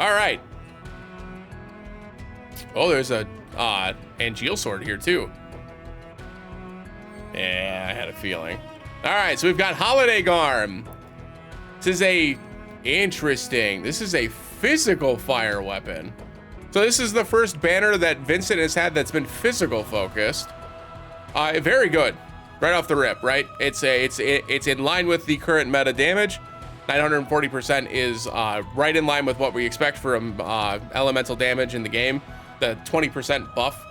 All right. Oh, there's a Angeal sword here too. Yeah, I had a feeling. All right, so we've got Holiday Garm. This is a physical fire weapon. So this is the first banner that Vincent has had that's been physical focused. Very good, right off the rip, right? It's in line with the current meta damage. 940% is right in line with what we expect from elemental damage in the game. The 20% buff,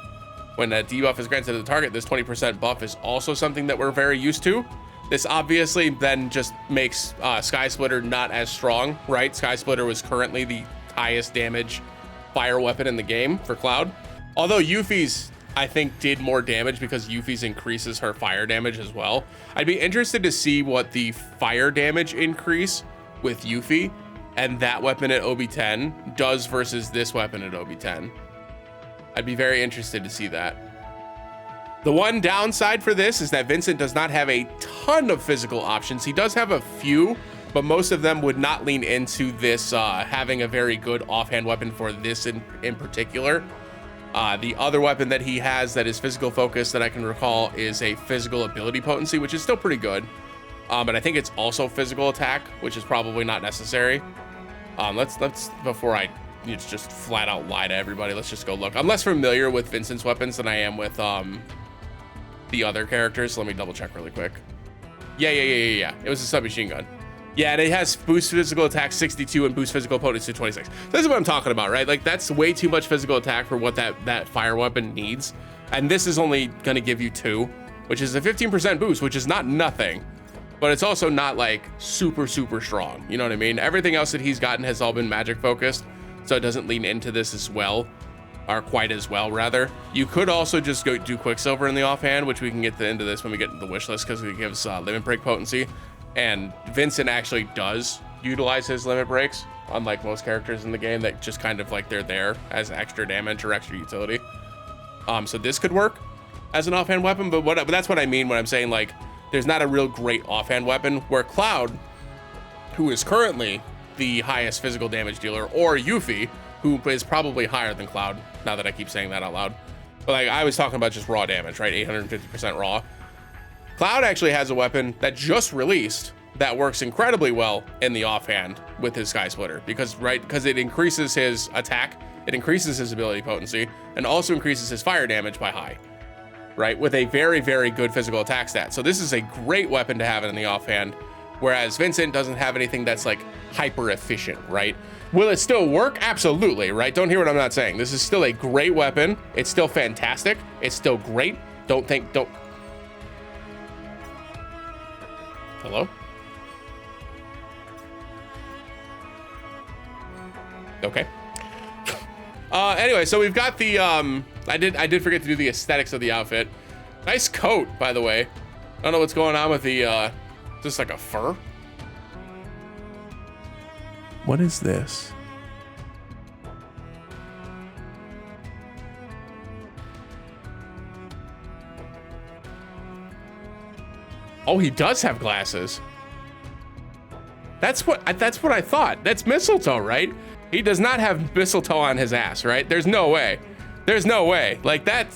when a debuff is granted to the target, this 20% buff is also something that we're very used to. This obviously then just makes Sky Splitter not as strong, right? Sky Splitter was currently the highest damage fire weapon in the game for Cloud. Although Yuffie's, I think, did more damage because Yuffie's increases her fire damage as well. I'd be interested to see what the fire damage increase with Yuffie and that weapon at OB10 does versus this weapon at OB10. I'd be very interested to see that. The one downside for this is that Vincent does not have a ton of physical options. He does have a few, but most of them would not lean into this having a very good offhand weapon for this in particular. The other weapon that he has that is physical focused that I can recall is a physical ability potency, which is still pretty good. But I think it's also physical attack, which is probably not necessary. Let's before I just flat out lie to everybody, let's just go look. I'm less familiar with Vincent's weapons than I am with the other characters. So let me double check really quick. Yeah. It was a submachine gun. Yeah, and it has boost physical attack 62 and boost physical potency 26. So this is what I'm talking about, right? Like, that's way too much physical attack for what that fire weapon needs. And this is only going to give you 2, which is a 15% boost, which is not nothing. But it's also not like super strong. You know what I mean? Everything else that he's gotten has all been magic focused, so it doesn't lean into this as well, or quite as well, rather. You could also just go do Quicksilver in the offhand, which we can get into this when we get into the wish list, because it gives limit break potency. And Vincent actually does utilize his limit breaks, unlike most characters in the game that just kind of like they're there as extra damage or extra utility. So this could work as an offhand weapon, but that's what I mean when I'm saying like there's not a real great offhand weapon, where Cloud, who is currently the highest physical damage dealer, or Yuffie, who is probably higher than Cloud, now that I keep saying that out loud. But like I was talking about just raw damage, right? 850% raw. Cloud actually has a weapon that just released that works incredibly well in the offhand with his Sky Splitter, because it increases his attack, it increases his ability potency, and also increases his fire damage by high, right? With a very good physical attack stat. So this is a great weapon to have in the offhand, whereas Vincent doesn't have anything that's like hyper efficient, right? Will it still work? Absolutely, right? Don't hear what I'm not saying. This is still a great weapon. It's still fantastic. It's still great. Don't. Hello? Okay. Anyway, so we've got the I did forget to do the aesthetics of the outfit. Nice coat, by the way. I don't know what's going on with the just like a fur. What is this? Oh, he does have glasses. That's what I thought. That's mistletoe, right? He does not have mistletoe on his ass, right? There's no way. There's no way. Like that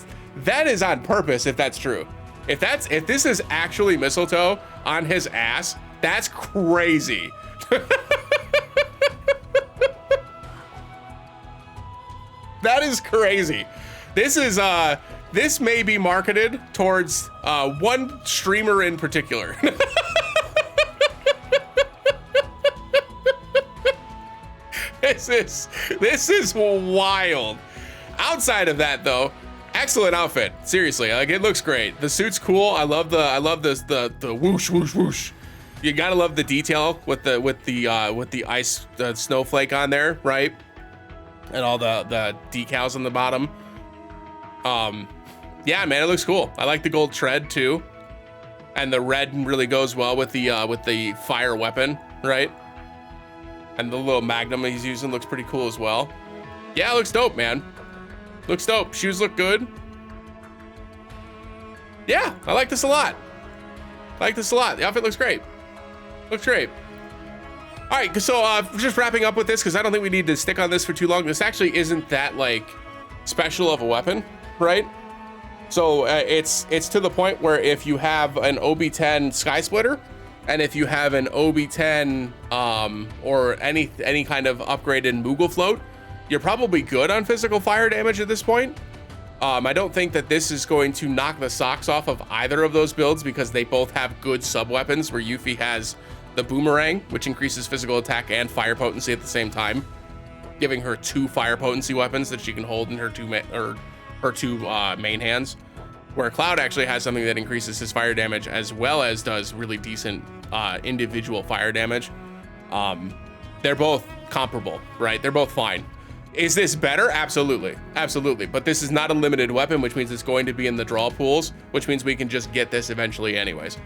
is on purpose if that's true. If this is actually mistletoe on his ass, that's crazy. That is crazy. This may be marketed towards one streamer in particular. This is wild. Outside of that, though, excellent outfit. Seriously, like it looks great. The suit's cool. I love the whoosh whoosh whoosh. You gotta love the detail with the ice snowflake on there, right? And all the decals on the bottom. Yeah, man, it looks cool. I like the gold tread too, and the red really goes well with the fire weapon, right? And the little magnum he's using looks pretty cool as well. Yeah, it looks dope, man. Looks dope. Shoes look good. Yeah, I like this a lot. I like this a lot. The outfit looks great. Looks great. All right, so just wrapping up with this, because I don't think we need to stick on this for too long. This actually isn't that like special of a weapon, right? So it's to the point where if you have an OB10 Sky Splitter, and if you have an OB10 or any kind of upgraded Moogle Float, you're probably good on physical fire damage at this point. I don't think that this is going to knock the socks off of either of those builds, because they both have good sub weapons, where Yuffie has the Boomerang, which increases physical attack and fire potency at the same time, giving her 2 fire potency weapons that she can hold in her two main hands, where Cloud actually has something that increases his fire damage as well as does really decent individual fire damage. They're both comparable, right? They're both fine. Is this better? Absolutely, absolutely. But this is not a limited weapon, which means it's going to be in the draw pools, which means we can just get this eventually anyways.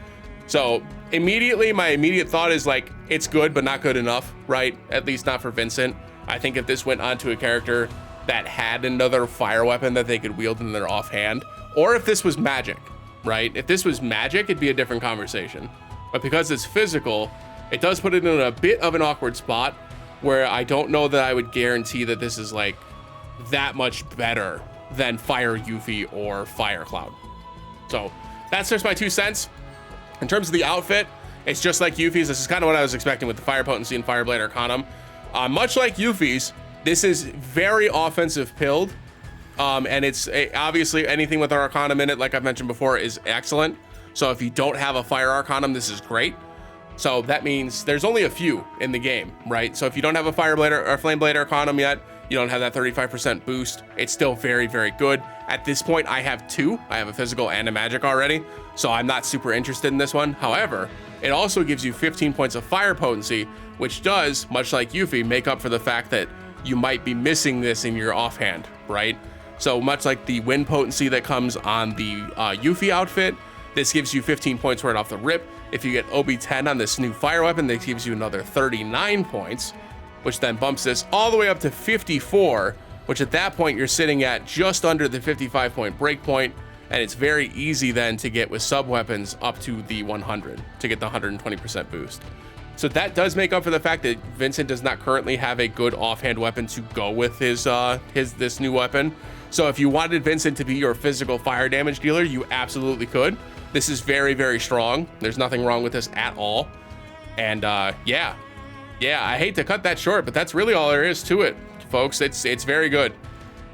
So immediately, my immediate thought is like, it's good, but not good enough, right? At least not for Vincent. I think if this went onto a character that had another fire weapon that they could wield in their offhand, or if this was magic, right? If this was magic, it'd be a different conversation. But because it's physical, it does put it in a bit of an awkward spot, where I don't know that I would guarantee that this is like that much better than Fire Yuffie or Fire Cloud. So that's just my 2 cents. In terms of the outfit, it's just like Yuffie's. This is kind of what I was expecting with the Fire Potency and Fireblade Arcanum. Much like Yuffie's, this is very offensive pilled. And it's obviously anything with our Arcanum in it, like I've mentioned before, is excellent. So if you don't have a Fire Arcanum, this is great. So that means there's only a few in the game, right? So if you don't have a Fireblade or Flameblade Arcanum yet, you don't have that 35% boost, it's still very, very good. At this point, I have 2. I have a physical and a magic already, so I'm not super interested in this one. However, it also gives you 15 points of fire potency, which does, much like Yuffie, make up for the fact that you might be missing this in your offhand, right? So much like the wind potency that comes on the Yuffie outfit, this gives you 15 points right off the rip. If you get OB10 on this new fire weapon, that gives you another 39 points, which then bumps this all the way up to 54, which at that point you're sitting at just under the 55 point break point, and it's very easy then to get with sub weapons up to the 100 to get the 120% boost. So that does make up for the fact that Vincent does not currently have a good offhand weapon to go with this new weapon. So if you wanted Vincent to be your physical fire damage dealer, you absolutely could. This is very, very strong. There's nothing wrong with this at all. And yeah, I hate to cut that short, but that's really all there is to it, folks. It's very good.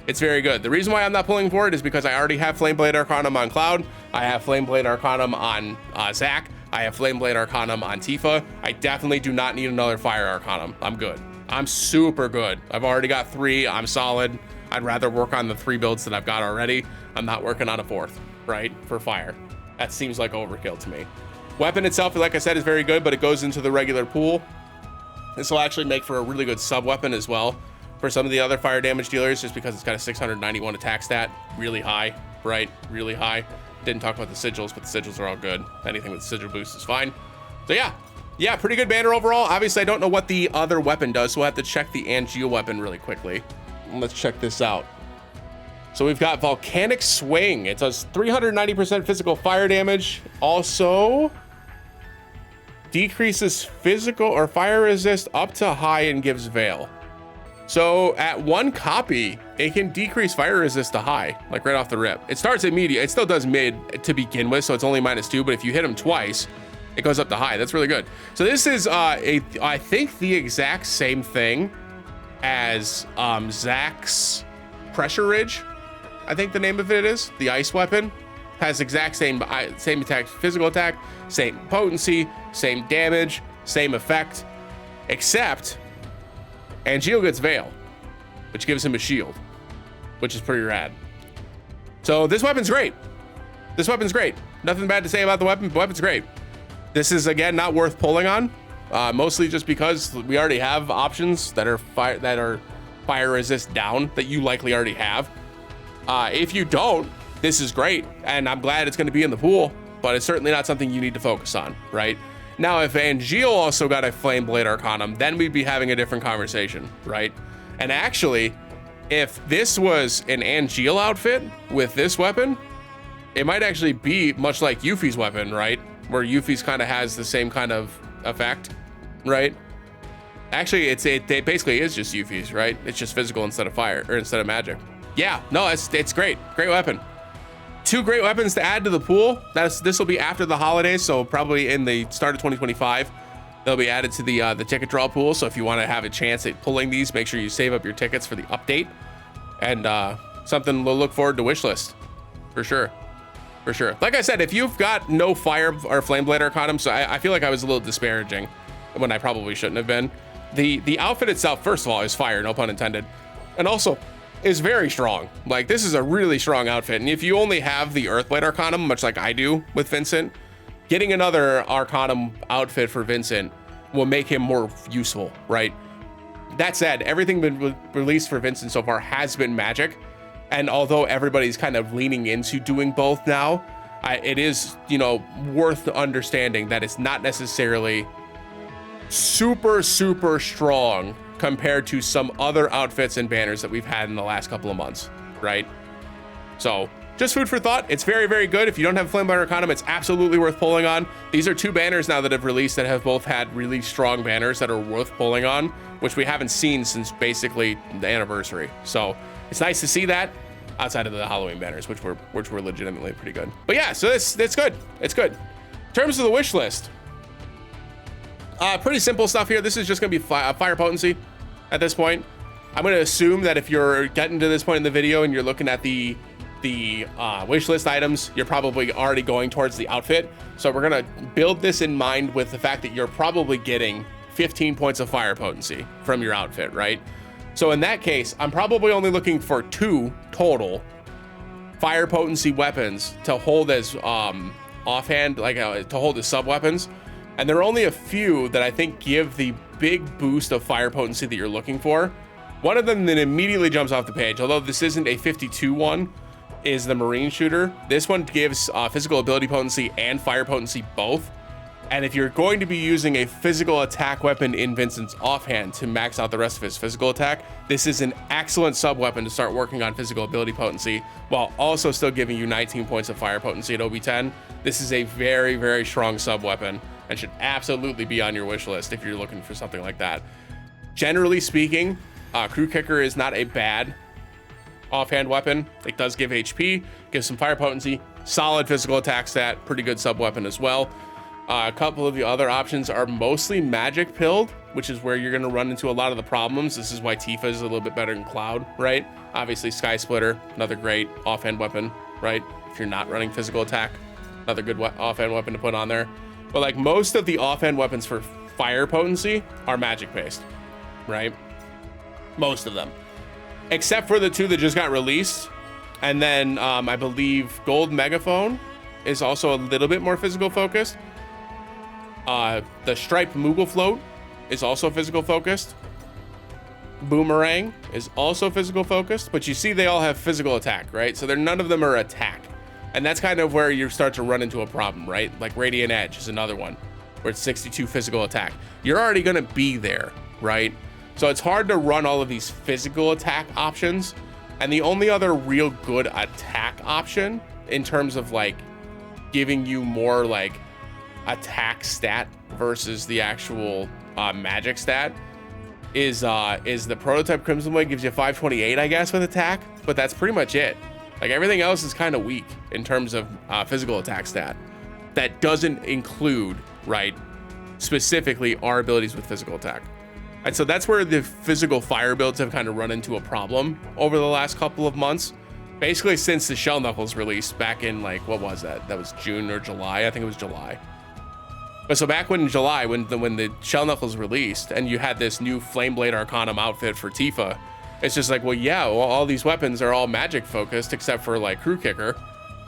It's very good. The reason why I'm not pulling for it is because I already have Flameblade Arcanum on Cloud. I have Flameblade Arcanum on Zac. I have Flameblade Arcanum on Tifa. I definitely do not need another Fire Arcanum. I'm good. I'm super good. I've already got 3. I'm solid. I'd rather work on the 3 builds that I've got already. I'm not working on a 4th, right, for fire. That seems like overkill to me. Weapon itself, like I said, is very good, but it goes into the regular pool. This will actually make for a really good sub weapon as well for some of the other fire damage dealers, just because it's got a 691 attack stat, really high, right? Really high. Didn't talk about the sigils, but the sigils are all good. Anything with sigil boost is fine. So yeah, pretty good banner overall. Obviously, I don't know what the other weapon does, so we'll have to check the Angeal weapon really quickly. Let's check this out. So we've got Volcanic Swing. It does 390% physical fire damage. Also decreases physical or fire resist up to high and gives Veil. So at 1 copy, it can decrease fire resist to high, like right off the rip. It starts at medium. It still does mid to begin with, so it's only -2, but if you hit him twice, it goes up to high. That's really good. So this is, I think, the exact same thing as Zac's Pressure Ridge. I think the name of it is. The ice weapon has exact same attack, physical attack, same potency, same damage, same effect, except Angeal gets Veil, which gives him a shield, which is pretty rad. So this weapon's great. This weapon's great. Nothing bad to say about the weapon. The weapon's great. This is, again, not worth pulling on, mostly just because we already have options that are fire resist down that you likely already have. If you don't, this is great, and I'm glad it's going to be in the pool, but it's certainly not something you need to focus on, right? Now, if Angeal also got a Flameblade Arcanum, then we'd be having a different conversation, right? And actually, if this was an Angeal outfit with this weapon, it might actually be much like Yuffie's weapon, right? Where Yuffie's kind of has the same kind of effect, right? Actually, it basically is just UFIs, right? It's just physical instead of fire, or instead of magic. Yeah, no, it's great. Great weapon. 2 great weapons to add to the pool. This will be after the holidays, so probably in the start of 2025. They'll be added to the ticket draw pool. So if you want to have a chance at pulling these, make sure you save up your tickets for the update. And something we'll look forward to wishlist, for sure. For sure. Like I said, if you've got no fire or flame blade arcanum, so I feel like I was a little disparaging when I probably shouldn't have been. The outfit itself, first of all, is fire, no pun intended, and also is very strong. Like, this is a really strong outfit. And if you only have the Earthblade Arcanum, much like I do with Vincent, getting another Arcanum outfit for Vincent will make him more useful, right? That said, everything been released for Vincent so far has been magic. And although everybody's kind of leaning into doing both now, it is, you know, worth understanding that it's not necessarily super strong compared to some other outfits and banners that we've had in the last couple of months, right? So just food for thought. It's very good. If you don't have Flame Blade Arcanum, it's absolutely worth pulling on. These are 2 banners now that have released that have both had really strong banners that are worth pulling on, which we haven't seen since basically the anniversary. So it's nice to see that outside of the Halloween banners, which were legitimately pretty good. But yeah, so it's good. It's good. In terms of the wish list, pretty simple stuff here. This is just gonna be fire potency at this point. I'm gonna assume that if you're getting to this point in the video and you're looking at the wish list items, you're probably already going towards the outfit. So we're gonna build this in mind with the fact that you're probably getting 15 points of fire potency from your outfit, right? So in that case, I'm probably only looking for 2 total fire potency weapons to hold as offhand, like to hold as sub weapons. And there are only a few that I think give the big boost of fire potency that you're looking for. One of them that immediately jumps off the page, although this isn't a 52 one, is the Marine Shooter. This one gives physical ability potency and fire potency both. And if you're going to be using a physical attack weapon in Vincent's offhand to max out the rest of his physical attack, this is an excellent sub weapon to start working on physical ability potency while also still giving you 19 points of fire potency at OB10. This is a very strong sub weapon and should absolutely be on your wish list if you're looking for something like that. Generally speaking, Crew Kicker is not a bad offhand weapon. It does give HP, gives some fire potency, solid physical attack stat, pretty good sub weapon as well. A couple of the other options are mostly magic pilled, which is where you're going to run into a lot of the problems. This is why Tifa is a little bit better than Cloud, right? Obviously Sky Splitter, another great offhand weapon, right? If you're not running physical attack, another good offhand weapon to put on there. But like most of the offhand weapons for fire potency are magic based, right? Most of them, except for the 2 that just got released. And then I believe Gold Megaphone is also a little bit more physical focused. The Striped Moogle Float is also physical focused. Boomerang is also physical focused, but you see they all have physical attack, right? So none of them are attack. And that's kind of where you start to run into a problem, right? Like Radiant Edge is another one where it's 62 physical attack. You're already gonna be there, right? So it's hard to run all of these physical attack options. And the only other real good attack option in terms of like giving you more like attack stat versus the actual magic stat is the Prototype Crimson Blade. Gives you 528, I guess, with attack, but that's pretty much it. Like everything else is kind of weak in terms of physical attack stat. That doesn't include, right, specifically our abilities with physical attack. And so that's where the physical fire builds have kind of run into a problem over the last couple of months. Basically since the Shell Knuckles released back in like, what was that? That was June or July. I think it was July. But so back when in July, when the Shell Knuckles released and you had this new Flame Blade Arcanum outfit for Tifa, it's just like, well, yeah, well, all these weapons are all magic focused except for like Crew Kicker,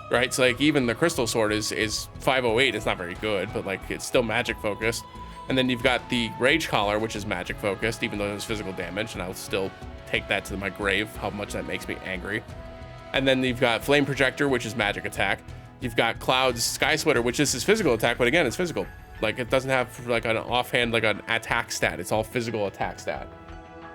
right? So like even the Crystal Sword is 508. It's not very good, but like it's still magic focused. And then you've got the Rage Collar, which is magic focused, even though it was physical damage, and I'll still take that to my grave, how much that makes me angry. And then you've got Flame Projector, which is magic attack. You've got Cloud's Sky Splitter, which is his physical attack, but again, it's physical. Like it doesn't have like an offhand, like an attack stat. It's all physical attack stat.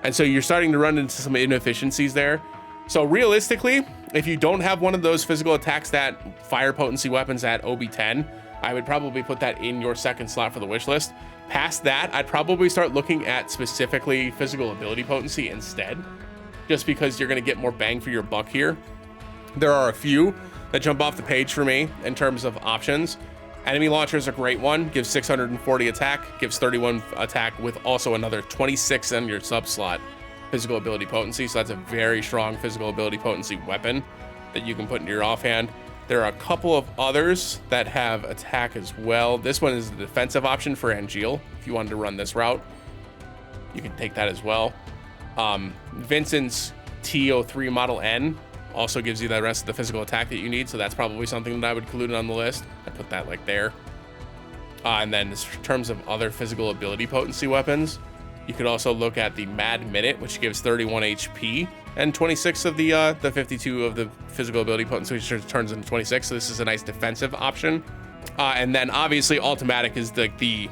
And so you're starting to run into some inefficiencies there. So realistically, if you don't have one of those physical attack stat fire potency weapons at OB10, I would probably put that in your second slot for the wish list. Past that, I'd probably start looking at specifically physical ability potency instead, just because you're going to get more bang for your buck here. There are a few that jump off the page for me in terms of options. Enemy launcher is a great one, gives 640 attack, gives 31 attack with also another 26 in your sub slot physical ability potency. So that's a very strong physical ability potency weapon that you can put into your offhand. There are a couple of others that have attack as well. This one is the defensive option for Angeal. If you wanted to run this route, you can take that as well. Vincent's T03 Model N also gives you the rest of the physical attack that you need, so that's probably something that I would include on the list. I put that like there. And then in terms of other physical ability potency weapons, you could also look at the Mad Minute, which gives 31 HP and 26 of the 52 of the physical ability potency, which turns into 26. So this is a nice defensive option. And then obviously Ultimatic is the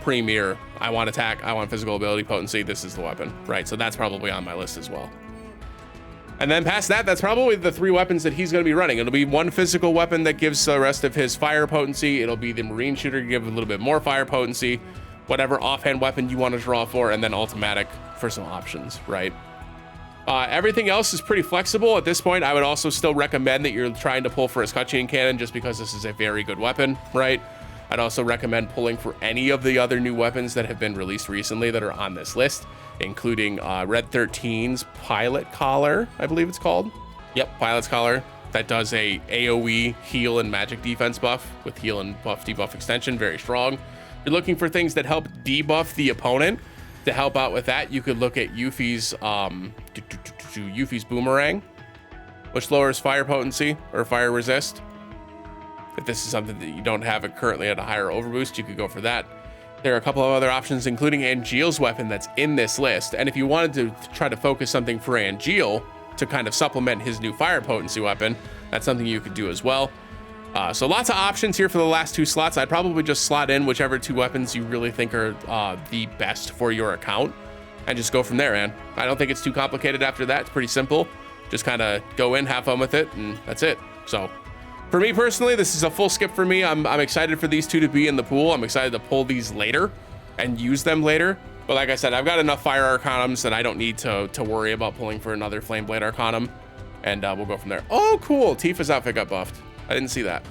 premier. I want attack, I want physical ability potency. This is the weapon, right? So that's probably on my list as well. And then past that, that's probably the 3 weapons that he's going to be running. It'll be one physical weapon that gives the rest of his fire potency. It'll be the marine shooter to give a little bit more fire potency, whatever offhand weapon you want to draw for, and then Ultimatic for some options, right? Everything else is pretty flexible. At this point, I would also still recommend that you're trying to pull for a Scutcheon Cannon just because this is a very good weapon, right? I'd also recommend pulling for any of the other new weapons that have been released recently that are on this list, including Red 13's Pilot Collar, I believe it's called. Yep, Pilot's Collar. That does a AoE heal and magic defense buff with heal and buff debuff extension, very strong. You're looking for things that help debuff the opponent. To help out with that, you could look at Yuffie's Boomerang, which lowers fire potency or fire resist. If this is something that you don't have it currently at a higher overboost, you could go for that. There are a couple of other options, including Angeal's weapon that's in this list. And if you wanted to try to focus something for Angeal to kind of supplement his new fire potency weapon, that's something you could do as well. So lots of options here for the last 2 slots. I'd probably just slot in whichever 2 weapons you really think are the best for your account and just go from there, man. I don't think it's too complicated after that. It's pretty simple. Just kind of go in, have fun with it, and that's it. So for me personally, this is a full skip for me. I'm excited for these 2 to be in the pool. I'm excited to pull these later and use them later. But like I said, I've got enough Fire Arcanums that I don't need to worry about pulling for another Flame Blade Arcanum. And we'll go from there. Oh, cool. Tifa's outfit got buffed. I didn't see that.